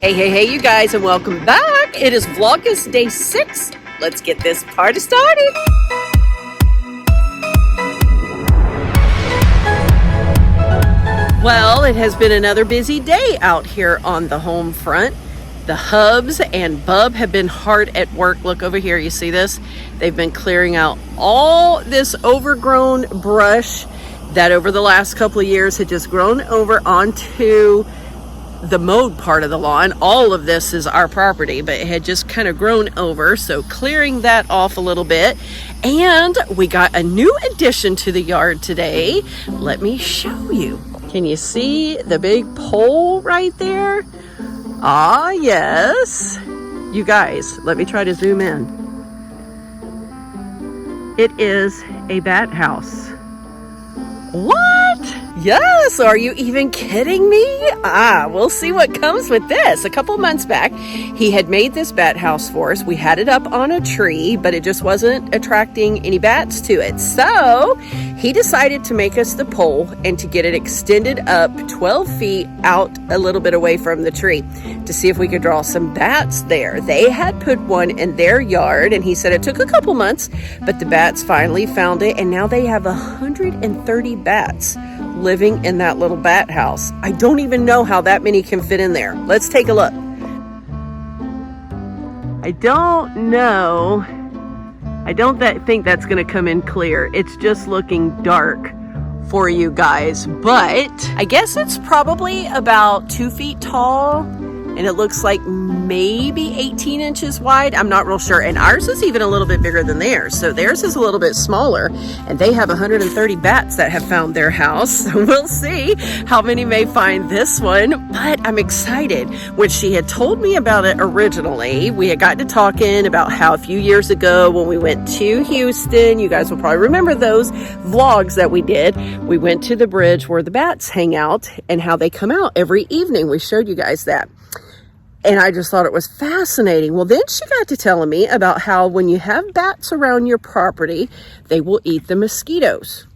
Hey, you guys, and welcome back. It is Vlogust day 6. Let's get this party started. Well, it has been another busy day out here on the home front. The hubs and Bub have been hard at work. Look over here, you see this? They've been clearing out all this overgrown brush that over the last couple of years had just grown over onto the mowed part of the lawn. All of this is our property, but it had just kind of grown over, so clearing that off a little bit. And we got a new addition to the yard today. Let me show you. Can you see the big pole right there? Ah, yes. You guys, let me try to zoom in. It is a bat house. What? Yes, are you even kidding me? We'll see what comes with this. A couple months back, he had made this bat house for us. We had it up on a tree, but it just wasn't attracting any bats to it. So he decided to make us the pole and to get it extended up 12 feet out a little bit away from the tree to see if we could draw some bats there. They had put one in their yard, and he said it took a couple months, but the bats finally found it, and now they have 130 bats living in that little bat house. I don't even know how that many can fit in there. Let's take a look. I don't know. I don't think that's going to come in clear. It's just looking dark for you guys, but I guess it's probably about 2 feet tall, and it looks like maybe 18 inches wide. I'm not real sure. And ours is even a little bit bigger than theirs. So theirs is a little bit smaller, and they have 130 bats that have found their house. So we'll see how many may find this one, but I'm excited. When she had told me about it originally, we had gotten to talking about how a few years ago when we went to Houston, you guys will probably remember those vlogs that we did. We went to the bridge where the bats hang out and how they come out every evening. We showed you guys that. And I just thought it was fascinating. Well, then she got to telling me about how when you have bats around your property, they will eat the mosquitoes.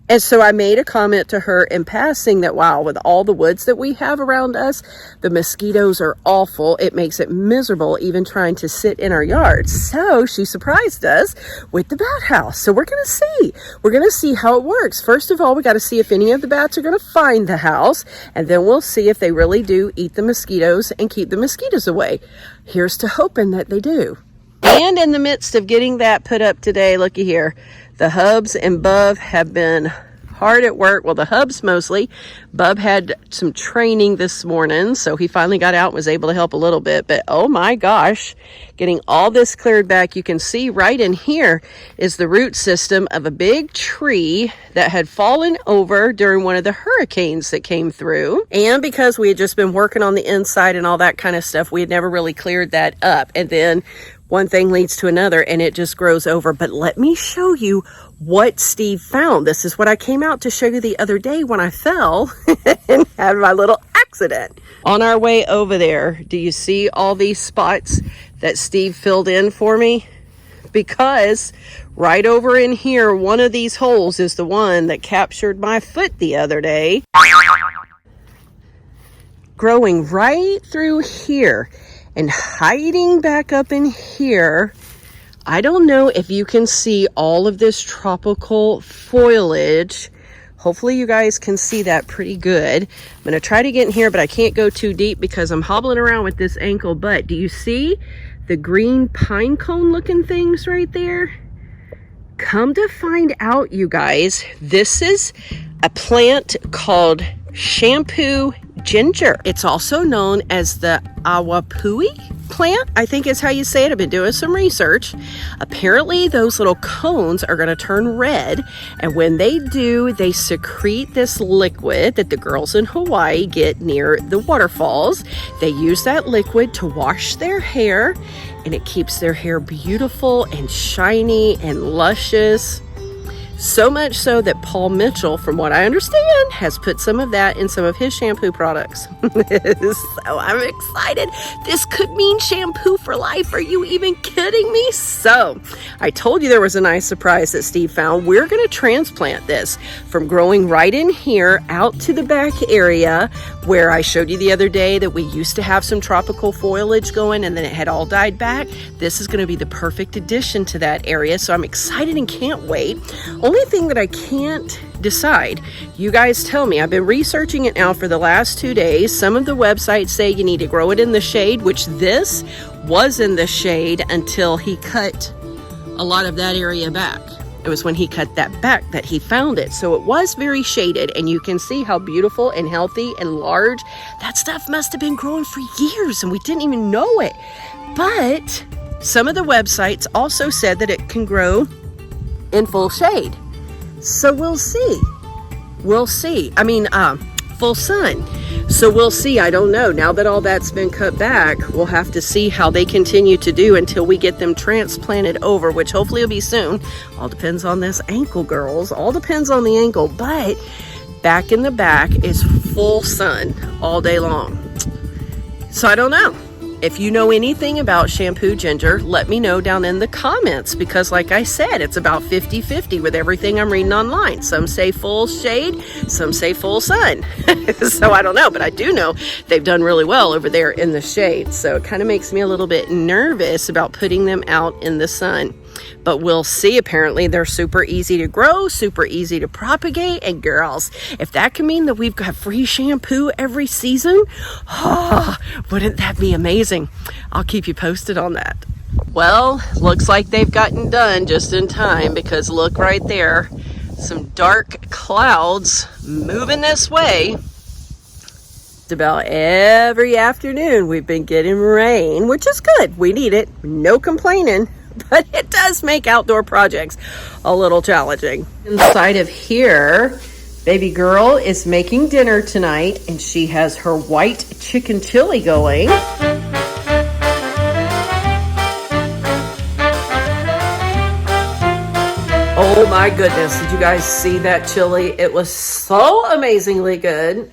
And so I made a comment to her in passing that, wow, with all the woods that we have around us, the mosquitoes are awful. It makes it miserable even trying to sit in our yards. So she surprised us with the bat house. So we're going to see. We're going to see how it works. First of all, we got to see if any of the bats are going to find the house. And then we'll see if they really do eat the mosquitoes and keep the mosquitoes away. Here's to hoping that they do. And in the midst of getting that put up today, looky here, the hubs and Bub have been hard at work. Well, the hubs mostly. Bub had some training this morning, so he finally got out and was able to help a little bit. But oh my gosh, getting all this cleared back. You can see right in here is the root system of a big tree that had fallen over during one of the hurricanes that came through. And because we had just been working on the inside and all that kind of stuff, we had never really cleared that up. And then one thing leads to another and it just grows over. But let me show you what Steve found. This is what I came out to show you the other day when I fell and had my little accident. On our way over there, do you see all these spots that Steve filled in for me? Because right over in here, one of these holes is the one that captured my foot the other day. Growing right through here and hiding back up in here. I don't know if you can see all of this tropical foliage. Hopefully you guys can see that pretty good. I'm going to try to get in here, but I can't go too deep because I'm hobbling around with this ankle. But do you see the green pine cone looking things right there? Come to find out, you guys, this is a plant called shampoo ginger. It's also known as the awapui plant, I think is how you say it. I've been doing some research. Apparently those little cones are going to turn red, and when they do, they secrete this liquid that the girls in Hawaii get near the waterfalls. They use that liquid to wash their hair, and it keeps their hair beautiful and shiny and luscious. So much so that Paul Mitchell, from what I understand, has put some of that in some of his shampoo products. So I'm excited. This could mean shampoo for life. Are you even kidding me? So I told you there was a nice surprise that Steve found. We're going to transplant this from growing right in here out to the back area where I showed you the other day that we used to have some tropical foliage going and then it had all died back. This is going to be the perfect addition to that area. So I'm excited and can't wait. Only thing that I can't decide, you guys tell me. I've been researching it now for the last 2 days. Some of the websites say you need to grow it in the shade, which this was in the shade until he cut a lot of that area back. It was when he cut that back that he found it. So it was very shaded, and you can see how beautiful and healthy and large. That stuff must have been growing for years and we didn't even know it. But some of the websites also said that it can grow in full shade. So we'll see. We'll see. I mean, full sun. So we'll see. I don't know. Now that all that's been cut back, we'll have to see how they continue to do until we get them transplanted over, which hopefully will be soon. All depends on this ankle, girls. All depends on the ankle. But back in the back is full sun all day long. So I don't know. If you know anything about shampoo ginger, let me know down in the comments, because like I said, it's about 50-50 with everything I'm reading online. Some say full shade, some say full sun. So I don't know, but I do know they've done really well over there in the shade. So it kind of makes me a little bit nervous about putting them out in the sun. But we'll see. Apparently they're super easy to grow, super easy to propagate. And girls, if that can mean that we've got free shampoo every season, wouldn't that be amazing? I'll keep you posted on that. Well, looks like they've gotten done just in time, because look right there, some dark clouds moving this way. About every afternoon we've been getting rain, which is good. We need it. No complaining. But it does make outdoor projects a little challenging. Inside of here, baby girl is making dinner tonight, and she has her white chicken chili going. Oh my goodness, did you guys see that chili? It was so amazingly good.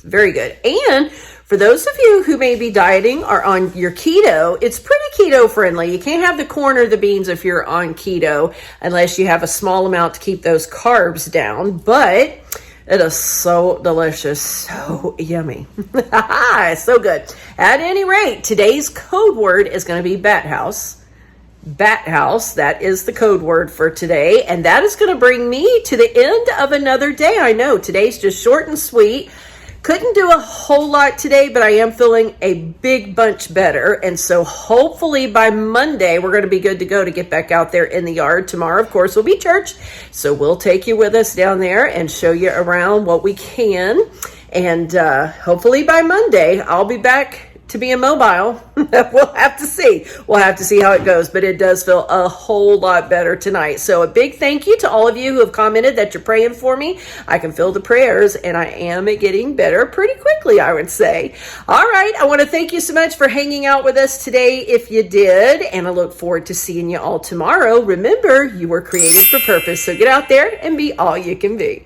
Very good. And for those of you who may be dieting or on your keto, it's pretty keto friendly. You can't have the corn or the beans if you're on keto, unless you have a small amount to keep those carbs down. But it is so delicious, so yummy. So good. At any rate, today's code word is going to be Bat House. Bat House, that is the code word for today. And that is going to bring me to the end of another day. I know today's just short and sweet. Couldn't do a whole lot today, but I am feeling a big bunch better. And so hopefully by Monday, we're going to be good to go to get back out there in the yard. Tomorrow, of course, will be church. So we'll take you with us down there and show you around what we can. And hopefully by Monday, I'll be back to be immobile. We'll have to see. We'll have to see how it goes, but it does feel a whole lot better tonight. So a big thank you to all of you who have commented that you're praying for me. I can feel the prayers, and I am getting better pretty quickly, I would say. All right. I want to thank you so much for hanging out with us today, if you did, and I look forward to seeing you all tomorrow. Remember, you were created for purpose, so get out there and be all you can be.